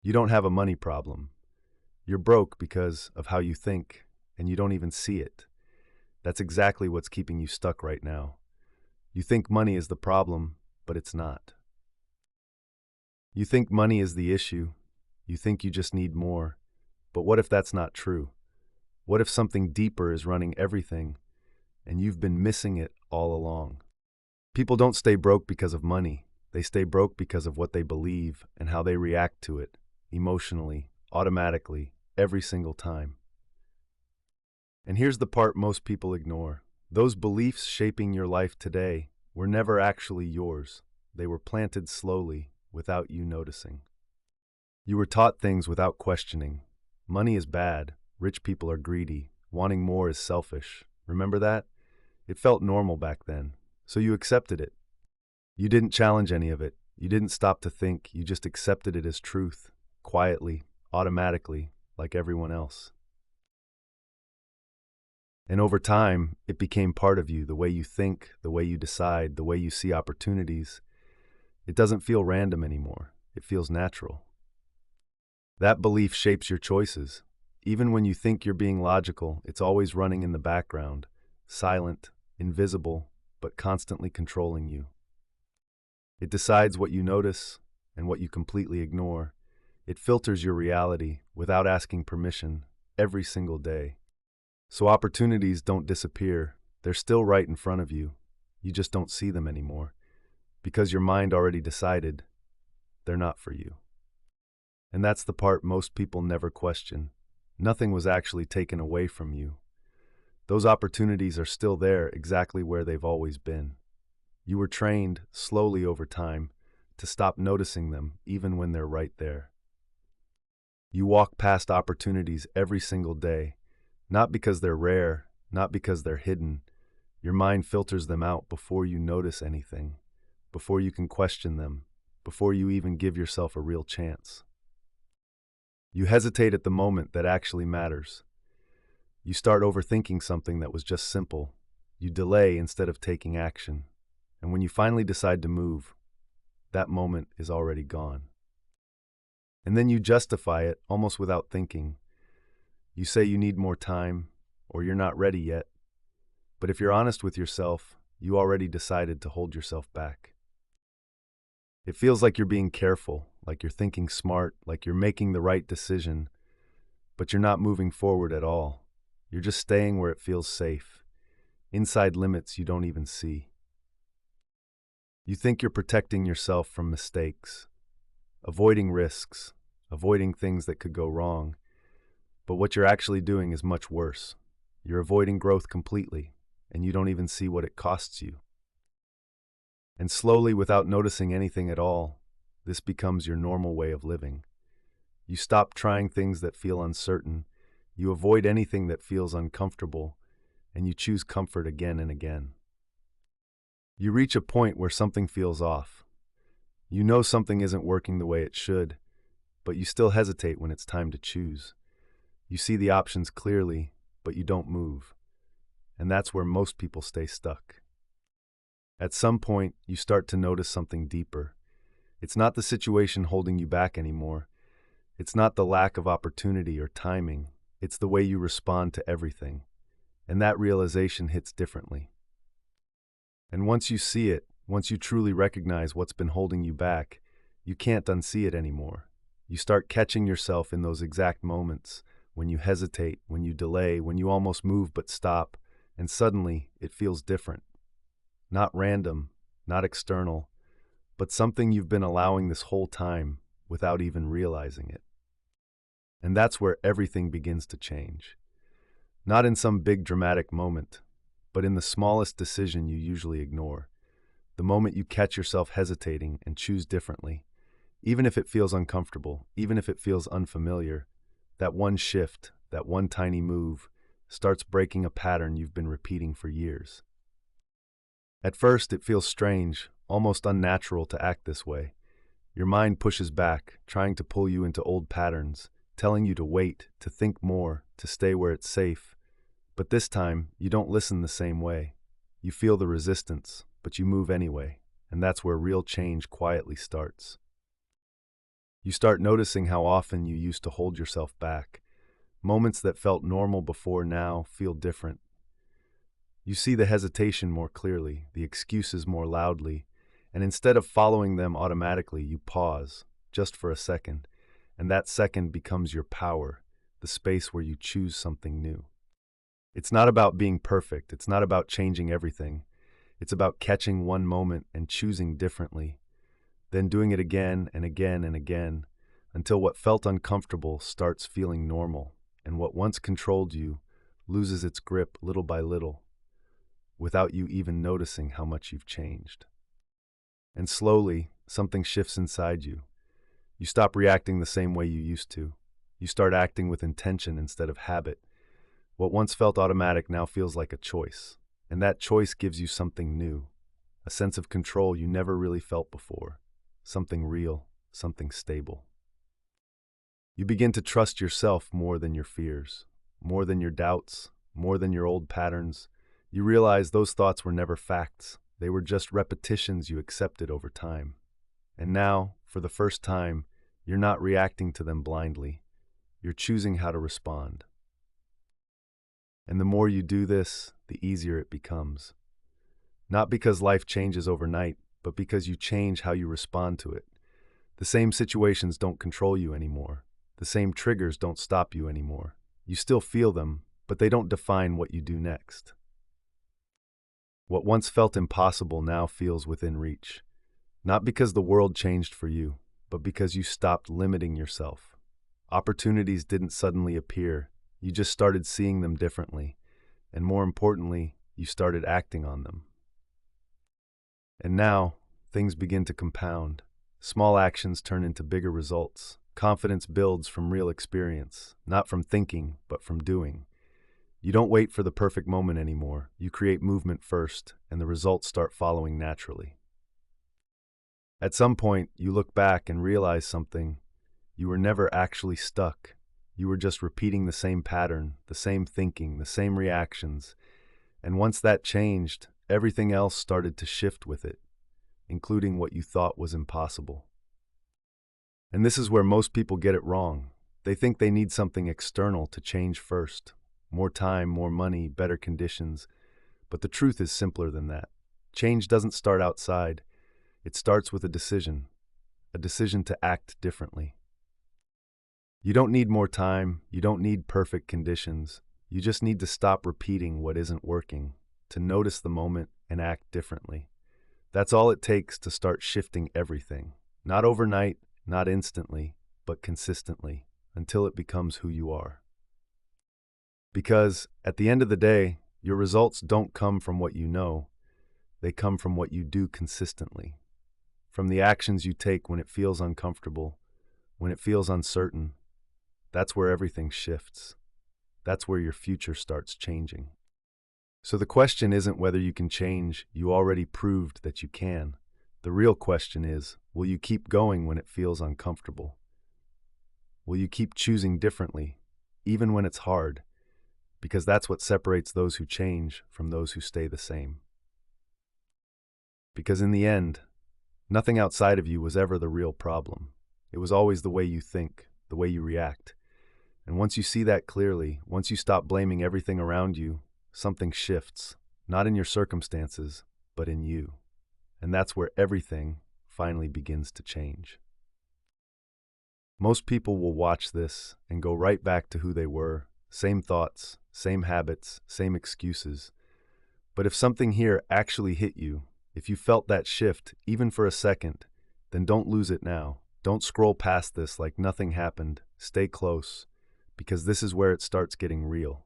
You don't have a money problem. You're broke because of how you think, and you don't even see it. That's exactly what's keeping you stuck right now. You think money is the problem, but it's not. You think money is the issue. You think you just need more. But what if that's not true? What if something deeper is running everything, and you've been missing it all along? People don't stay broke because of money. They stay broke because of what they believe and how they react to it, emotionally, automatically, every single time. And here's the part most people ignore. Those beliefs shaping your life today were never actually yours. They were planted slowly, without you noticing. You were taught things without questioning. Money is bad. Rich people are greedy. Wanting more is selfish. Remember that? It felt normal back then, so you accepted it. You didn't challenge any of it. You didn't stop to think. You just accepted it as truth, quietly, automatically, like everyone else. And over time, it became part of you, the way you think, the way you decide, the way you see opportunities. It doesn't feel random anymore. It feels natural. That belief shapes your choices. Even when you think you're being logical, it's always running in the background, silent, invisible, but constantly controlling you. It decides what you notice and what you completely ignore. It filters your reality without asking permission every single day. So opportunities don't disappear. They're still right in front of you. You just don't see them anymore because your mind already decided they're not for you. And that's the part most people never question. Nothing was actually taken away from you. Those opportunities are still there exactly where they've always been. You were trained, slowly over time, to stop noticing them even when they're right there. You walk past opportunities every single day, not because they're rare, not because they're hidden. Your mind filters them out before you notice anything, before you can question them, before you even give yourself a real chance. You hesitate at the moment that actually matters. You start overthinking something that was just simple. You delay instead of taking action. And when you finally decide to move, that moment is already gone. And then you justify it almost without thinking. You say you need more time, or you're not ready yet. But if you're honest with yourself, you already decided to hold yourself back. It feels like you're being careful, like you're thinking smart, like you're making the right decision, but you're not moving forward at all. You're just staying where it feels safe, inside limits you don't even see. You think you're protecting yourself from mistakes, avoiding risks, avoiding things that could go wrong, but what you're actually doing is much worse. You're avoiding growth completely, and you don't even see what it costs you. And slowly, without noticing anything at all, this becomes your normal way of living. You stop trying things that feel uncertain, you avoid anything that feels uncomfortable, and you choose comfort again and again. You reach a point where something feels off. You know something isn't working the way it should, but you still hesitate when it's time to choose. You see the options clearly, but you don't move. And that's where most people stay stuck. At some point, you start to notice something deeper. It's not the situation holding you back anymore. It's not the lack of opportunity or timing. It's the way you respond to everything. And that realization hits differently. And once you see it, once you truly recognize what's been holding you back, you can't unsee it anymore. You start catching yourself in those exact moments, when you hesitate, when you delay, when you almost move but stop, and suddenly it feels different. Not random, not external, but something you've been allowing this whole time without even realizing it. And that's where everything begins to change. Not in some big dramatic moment, but in the smallest decision you usually ignore. The moment you catch yourself hesitating and choose differently, even if it feels uncomfortable, even if it feels unfamiliar, that one shift, that one tiny move, starts breaking a pattern you've been repeating for years. At first, it feels strange, almost unnatural to act this way. Your mind pushes back, trying to pull you into old patterns, telling you to wait, to think more, to stay where it's safe. But this time, you don't listen the same way. You feel the resistance, but you move anyway, and that's where real change quietly starts. You start noticing how often you used to hold yourself back. Moments that felt normal before now feel different. You see the hesitation more clearly, the excuses more loudly, and instead of following them automatically, you pause, just for a second, and that second becomes your power, the space where you choose something new. It's not about being perfect, it's not about changing everything. It's about catching one moment and choosing differently, then doing it again and again and again, until what felt uncomfortable starts feeling normal, and what once controlled you loses its grip little by little, without you even noticing how much you've changed. And slowly, something shifts inside you. You stop reacting the same way you used to. You start acting with intention instead of habit. What once felt automatic now feels like a choice, and that choice gives you something new, a sense of control you never really felt before, something real, something stable. You begin to trust yourself more than your fears, more than your doubts, more than your old patterns. You realize those thoughts were never facts. They were just repetitions you accepted over time. And now, for the first time, you're not reacting to them blindly. You're choosing how to respond. And the more you do this, the easier it becomes. Not because life changes overnight, but because you change how you respond to it. The same situations don't control you anymore. The same triggers don't stop you anymore. You still feel them, but they don't define what you do next. What once felt impossible now feels within reach. Not because the world changed for you, but because you stopped limiting yourself. Opportunities didn't suddenly appear. You just started seeing them differently. And more importantly, you started acting on them. And now, things begin to compound. Small actions turn into bigger results. Confidence builds from real experience, not from thinking, but from doing. You don't wait for the perfect moment anymore. You create movement first, and the results start following naturally. At some point, you look back and realize something. You were never actually stuck. You were just repeating the same pattern, the same thinking, the same reactions. And once that changed, everything else started to shift with it, including what you thought was impossible. And this is where most people get it wrong. They think they need something external to change first. More time, more money, better conditions. But the truth is simpler than that. Change doesn't start outside. It starts with a decision to act differently. You don't need more time. You don't need perfect conditions. You just need to stop repeating what isn't working, to notice the moment and act differently. That's all it takes to start shifting everything. Not overnight, not instantly, but consistently, until it becomes who you are. Because, at the end of the day, your results don't come from what you know. They come from what you do consistently. From the actions you take when it feels uncomfortable, when it feels uncertain. That's where everything shifts. That's where your future starts changing. So the question isn't whether you can change. You already proved that you can. The real question is, will you keep going when it feels uncomfortable? Will you keep choosing differently, even when it's hard? Because that's what separates those who change from those who stay the same. Because in the end, nothing outside of you was ever the real problem. It was always the way you think, the way you react. And once you see that clearly, once you stop blaming everything around you, something shifts, not in your circumstances, but in you. And that's where everything finally begins to change. Most people will watch this and go right back to who they were, same thoughts, same habits, same excuses. But if something here actually hit you, if you felt that shift, even for a second, then don't lose it now. Don't scroll past this like nothing happened. Stay close, because this is where it starts getting real.